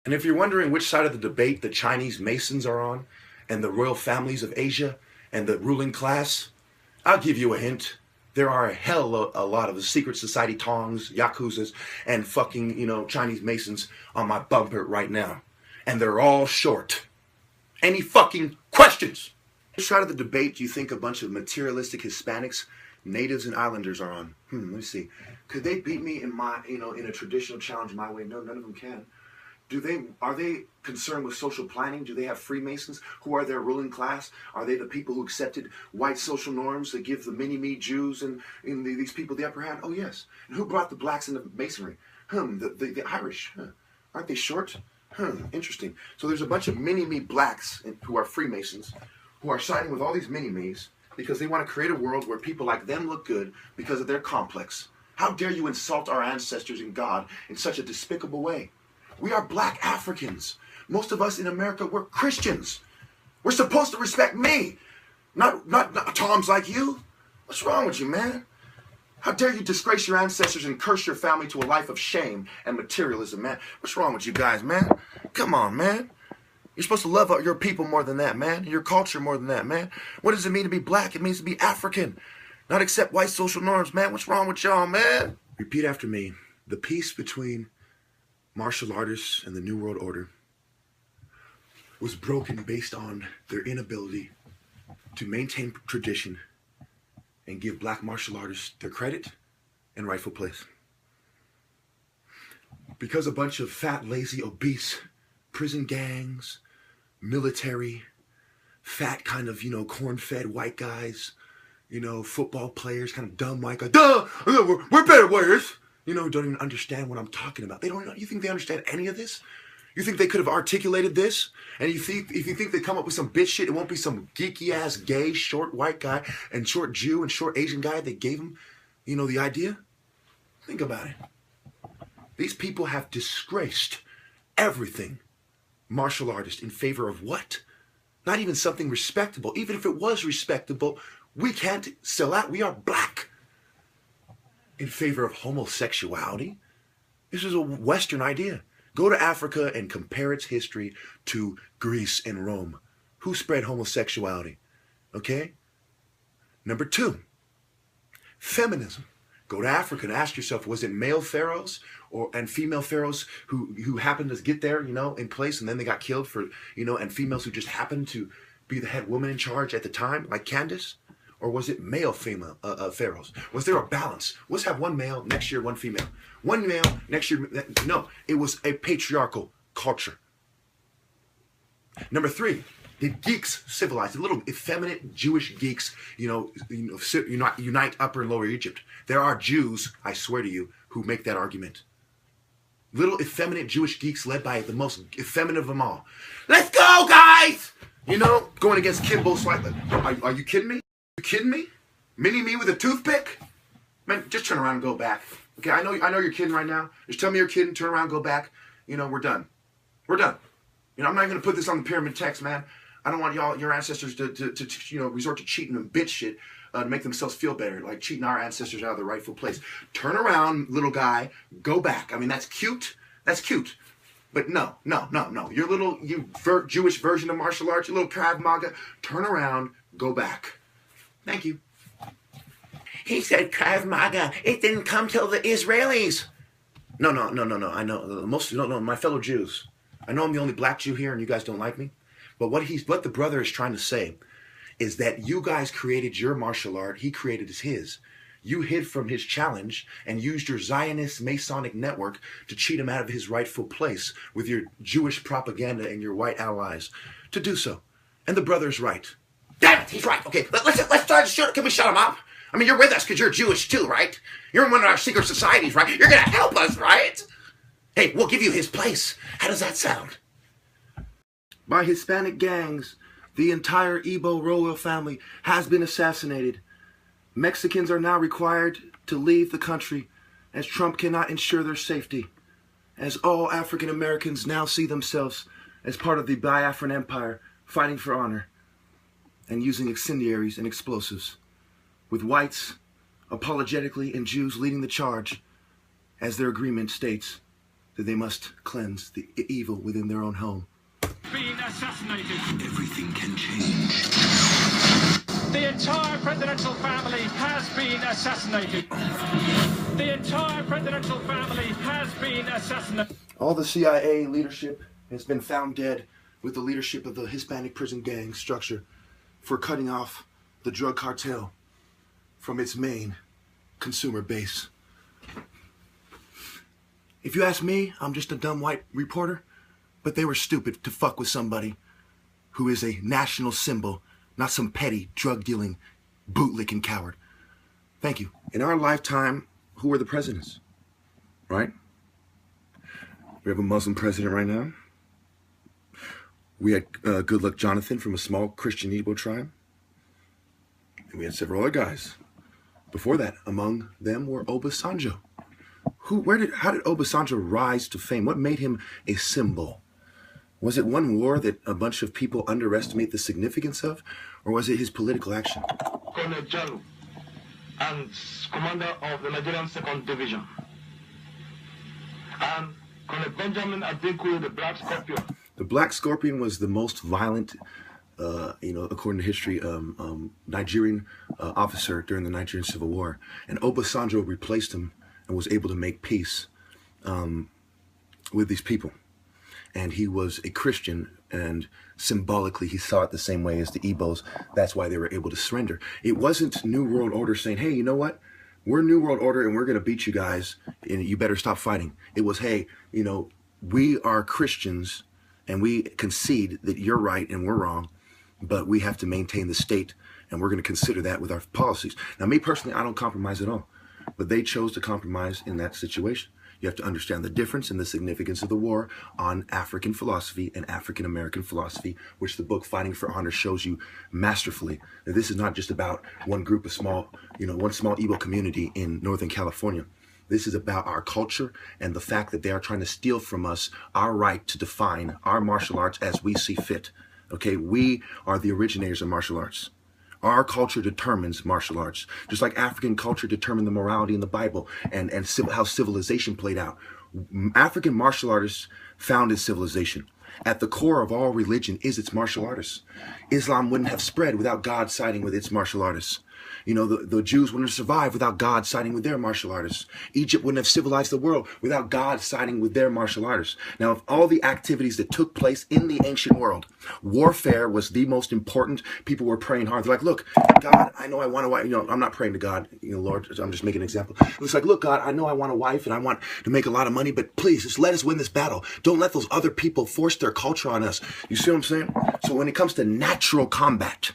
And if you're wondering which side of the debate the Chinese Masons are on, and the royal families of Asia, and the ruling class, I'll give you a hint. There are a hell of a lot of the secret society tongs, yakuzas, and fucking, Chinese Masons on my bumper right now. And they're all short. Any fucking questions? Which side of the debate do you think a bunch of materialistic Hispanics, natives, and islanders are on? Let me see. Could they beat me in my, in a traditional challenge my way? No, none of them can. Are they concerned with social planning? Do they have Freemasons? Who are their ruling class? Are they the people who accepted white social norms that give the mini-me Jews and these people the upper hand? Oh, yes. And who brought the blacks into Masonry? The Irish. Aren't they short? Interesting. So there's a bunch of mini-me blacks who are Freemasons who are siding with all these mini-me's because they want to create a world where people like them look good because of their complex. How dare you insult our ancestors and God in such a despicable way? We are black Africans. Most of us in America, we're Christians. We're supposed to respect me, not Toms like you. What's wrong with you, man? How dare you disgrace your ancestors and curse your family to a life of shame and materialism, man? What's wrong with you guys, man? Come on, man. You're supposed to love your people more than that, man. Your culture more than that, man. What does it mean to be black? It means to be African. Not accept white social norms, man. What's wrong with y'all, man? Repeat after me. The peace between martial artists and the New World Order was broken based on their inability to maintain tradition and give black martial artists their credit and rightful place. Because a bunch of fat, lazy, obese prison gangs, military, fat kind of, corn-fed white guys, football players, kind of dumb white guys, we're better players, don't even understand what I'm talking about. You think they understand any of this? You think they could have articulated this? And if you think they come up with some bitch shit, it won't be some geeky ass gay short white guy and short Jew and short Asian guy that gave him, the idea? Think about it. These people have disgraced everything martial artist in favor of what? Not even something respectable. Even if it was respectable, we can't sell out. We are black. In favor of homosexuality? This is a Western idea. Go to Africa and compare its history to Greece and Rome. Who spread homosexuality? Okay? Number 2, feminism. Go to Africa and ask yourself, was it male pharaohs and female pharaohs who happened to get there, in place, and then they got killed for, and females who just happened to be the head woman in charge at the time, like Candace? Or was it male female pharaohs? Was there a balance? Let's have one male, next year one female. One male, next year, no. It was a patriarchal culture. Number 3, did geeks civilize? The little effeminate Jewish geeks, unite Upper and Lower Egypt. There are Jews, I swear to you, who make that argument. Little effeminate Jewish geeks led by the most effeminate of them all. Let's go, guys! Going against Kimbo Slightly. Are you kidding me? You kidding me? Mini-me with a toothpick? Man, just turn around and go back. Okay, I know you're kidding right now. Just tell me you're kidding, turn around, go back. We're done. We're done. I'm not going to put this on the pyramid text, man. I don't want your ancestors to resort to cheating and bitch shit to make themselves feel better, like cheating our ancestors out of their rightful place. Turn around, little guy, go back. I mean, that's cute. That's cute. But no. Your little Jewish version of martial arts, your little Krav Maga, turn around, go back. Thank you. He said Krav Maga. It didn't come till the Israelis. No. I know. Most no, my fellow Jews. I know I'm the only black Jew here and you guys don't like me. But what the brother is trying to say is that you guys created your martial art. He created his. You hid from his challenge and used your Zionist Masonic network to cheat him out of his rightful place with your Jewish propaganda and your white allies to do so. And the brother's right. Damn it, he's right. Okay, let's try to shoot. Can we shut him up? I mean, you're with us because you're Jewish too, right? You're in one of our secret societies, right? You're going to help us, right? Hey, we'll give you his place. How does that sound? By Hispanic gangs, the entire Igbo royal family has been assassinated. Mexicans are now required to leave the country as Trump cannot ensure their safety. As all African Americans now see themselves as part of the Biafran Empire fighting for honor and using incendiaries and explosives, with whites apologetically and Jews leading the charge, as their agreement states that they must cleanse the evil within their own home. Being assassinated. Everything can change. The entire presidential family has been assassinated. The entire presidential family has been assassinated. All the CIA leadership has been found dead with the leadership of the Hispanic prison gang structure for cutting off the drug cartel from its main consumer base. If you ask me, I'm just a dumb white reporter, but they were stupid to fuck with somebody who is a national symbol, not some petty drug-dealing, bootlicking coward. Thank you. In our lifetime, who are the presidents? Right? We have a Muslim president right now. We had Goodluck Jonathan from a small Christian Igbo tribe. And we had several other guys. Before that, among them were Obasanjo. How did Obasanjo rise to fame? What made him a symbol? Was it one war that a bunch of people underestimate the significance of? Or was it his political action? Colonel Jalu and commander of the Nigerian 2nd Division. And Colonel Benjamin Adinku, the Black Scorpion. The Black Scorpion was the most violent, according to history, Nigerian officer during the Nigerian Civil War. And Obasanjo replaced him and was able to make peace with these people. And he was a Christian, and symbolically he saw it the same way as the Igbos. That's why they were able to surrender. It wasn't New World Order saying, hey, you know what? We're New World Order and we're going to beat you guys and you better stop fighting. It was, hey, we are Christians and we concede that you're right and we're wrong, but we have to maintain the state and we're going to consider that with our policies. Now, me personally, I don't compromise at all, but they chose to compromise in that situation. You have to understand the difference and the significance of the war on African philosophy and African-American philosophy, which the book Fighting for Honor shows you masterfully. Now, this is not just about one group of one small Igbo community in Northern California. This is about our culture and the fact that they are trying to steal from us our right to define our martial arts as we see fit. Okay, we are the originators of martial arts. Our culture determines martial arts, just like African culture determined the morality in the Bible and how civilization played out. African martial artists founded civilization. At the core of all religion is its martial artists. Islam wouldn't have spread without God siding with its martial artists. The Jews wouldn't have survived without God siding with their martial artists. Egypt wouldn't have civilized the world without God siding with their martial artists. Now, of all the activities that took place in the ancient world, warfare was the most important. People were praying hard. They're like, look, God, I know I want a wife. I'm not praying to God, Lord, I'm just making an example. It's like, look, God, I know I want a wife and I want to make a lot of money, but please just let us win this battle. Don't let those other people force their culture on us. You see what I'm saying? So when it comes to natural combat,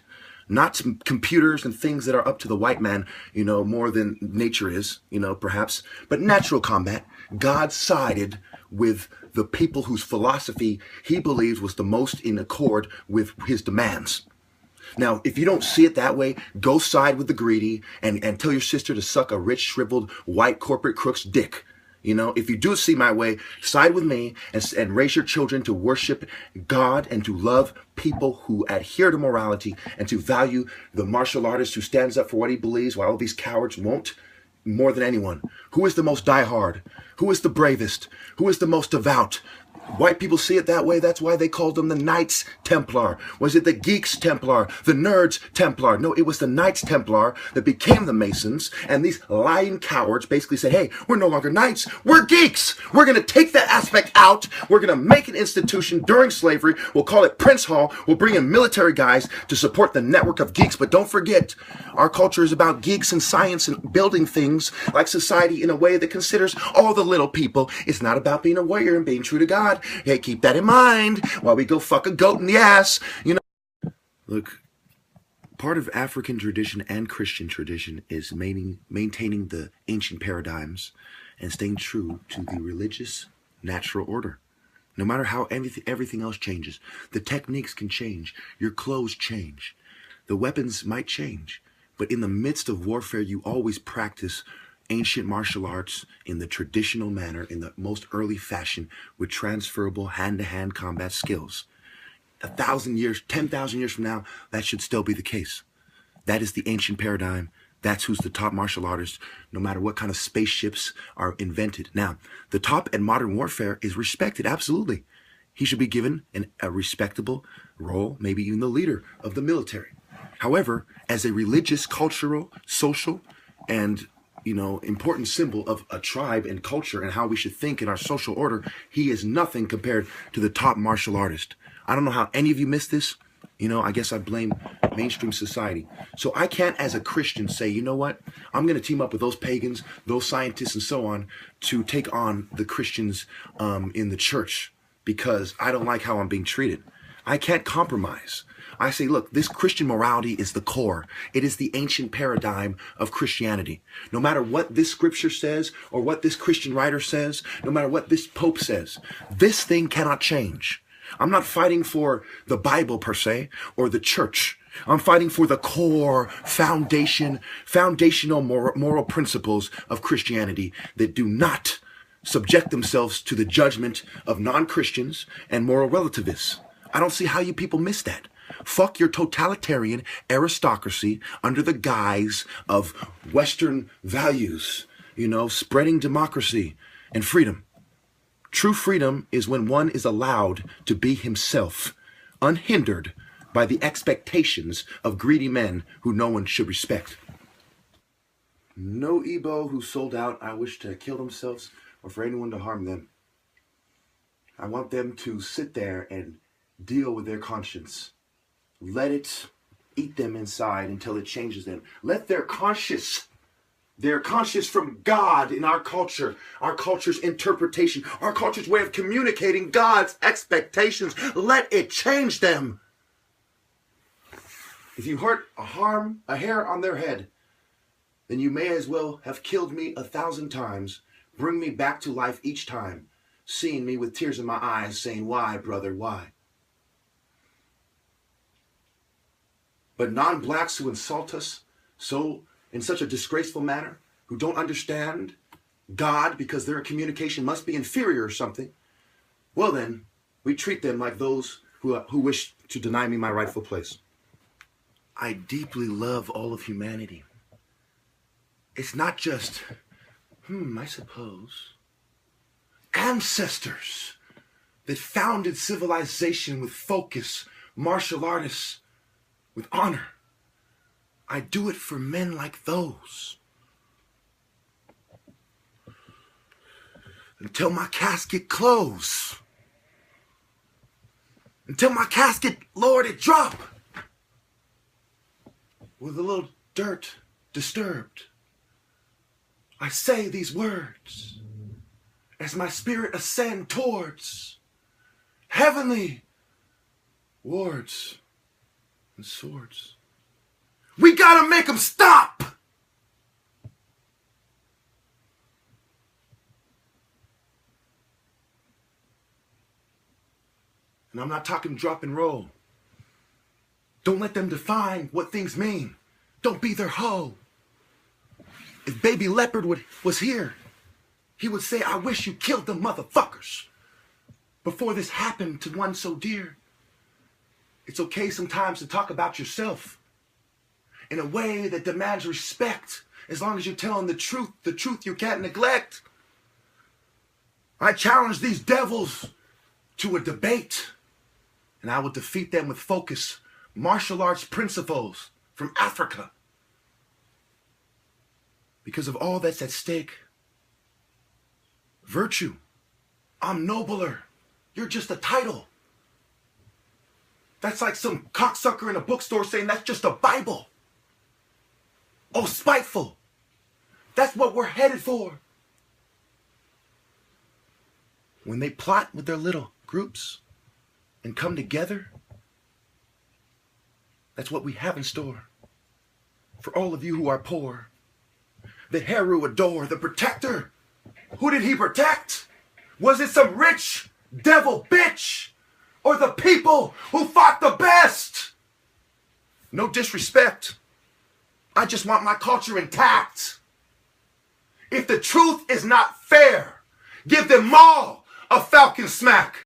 not some computers and things that are up to the white man, more than nature is, perhaps. But natural combat, God sided with the people whose philosophy he believes was the most in accord with his demands. Now, if you don't see it that way, go side with the greedy and tell your sister to suck a rich, shriveled, white corporate crook's dick. If you do see my way, side with me and raise your children to worship God and to love people who adhere to morality and to value the martial artist who stands up for what he believes while all these cowards won't, more than anyone. Who is the most diehard? Who is the bravest? Who is the most devout? White people see it that way. That's why they called them the Knights Templar. Was it the Geeks Templar? The Nerds Templar? No, it was the Knights Templar that became the Masons. And these lying cowards basically said, hey, we're no longer Knights. We're geeks. We're going to take that aspect out. We're going to make an institution during slavery. We'll call it Prince Hall. We'll bring in military guys to support the network of geeks. But don't forget, our culture is about geeks and science and building things like society in a way that considers all the little people. It's not about being a warrior and being true to God. Hey, keep that in mind while we go fuck a goat in the ass. Look, part of African tradition and Christian tradition is maintaining the ancient paradigms and staying true to the religious natural order. No matter how everything else changes, the techniques can change, your clothes change, the weapons might change, but in the midst of warfare, you always practice ancient martial arts in the traditional manner, in the most early fashion, with transferable hand-to-hand combat skills. 1,000 years, 10,000 years from now, that should still be the case. That is the ancient paradigm. That's who's the top martial artist, no matter what kind of spaceships are invented. Now, the top in modern warfare is respected, absolutely. He should be given a respectable role, maybe even the leader of the military. However, as a religious, cultural, social, and important symbol of a tribe and culture and how we should think in our social order, he is nothing compared to the top martial artist. I don't know how any of you missed this. I guess I blame mainstream society. So I can't, as a Christian, say, you know what? I'm going to team up with those pagans, those scientists, and so on to take on the Christians in the church because I don't like how I'm being treated. I can't compromise. I say, look, this Christian morality is the core. It is the ancient paradigm of Christianity. No matter what this scripture says or what this Christian writer says, no matter what this Pope says, this thing cannot change. I'm not fighting for the Bible per se or the church. I'm fighting for the core foundational moral principles of Christianity that do not subject themselves to the judgment of non-Christians and moral relativists. I don't see how you people miss that. Fuck your totalitarian aristocracy under the guise of Western values, spreading democracy and freedom. True freedom is when one is allowed to be himself, unhindered by the expectations of greedy men who no one should respect. No Igbo who sold out, I wish to kill themselves or for anyone to harm them. I want them to sit there and deal with their conscience. Let it eat them inside until it changes them. Let their conscience from God in our culture's interpretation, our culture's way of communicating God's expectations, let it change them. If you hurt a hair on their head, then you may as well have killed me 1,000 times. Bring me back to life each time, seeing me with tears in my eyes, saying, why, brother, why? But non-blacks who insult us in such a disgraceful manner, who don't understand God because their communication must be inferior or something, well then, we treat them like those who wish to deny me my rightful place. I deeply love all of humanity. It's not just, I suppose, ancestors that founded civilization with focus, martial artists, with honor. I do it for men like those. Until my casket close. Until my casket, Lord, it drop. With a little dirt disturbed. I say these words as my spirit ascend towards heavenly wards and swords. We gotta make them stop! And I'm not talking drop and roll. Don't let them define what things mean. Don't be their hoe. If Baby Leopard was here, he would say, I wish you killed them motherfuckers before this happened to one so dear. It's okay sometimes to talk about yourself in a way that demands respect, as long as you're telling the truth you can't neglect. I challenge these devils to a debate, and I will defeat them with focus, martial arts principles from Africa. Because of all that's at stake. Virtue. I'm nobler. You're just a title. That's like some cocksucker in a bookstore saying that's just a Bible. Oh, spiteful. That's what we're headed for. When they plot with their little groups and come together, that's what we have in store. For all of you who are poor, the Heru adore, the protector. Who did he protect? Was it some rich devil bitch? Or the people who fought the best? No disrespect. I just want my culture intact. If the truth is not fair, give them all a falcon smack.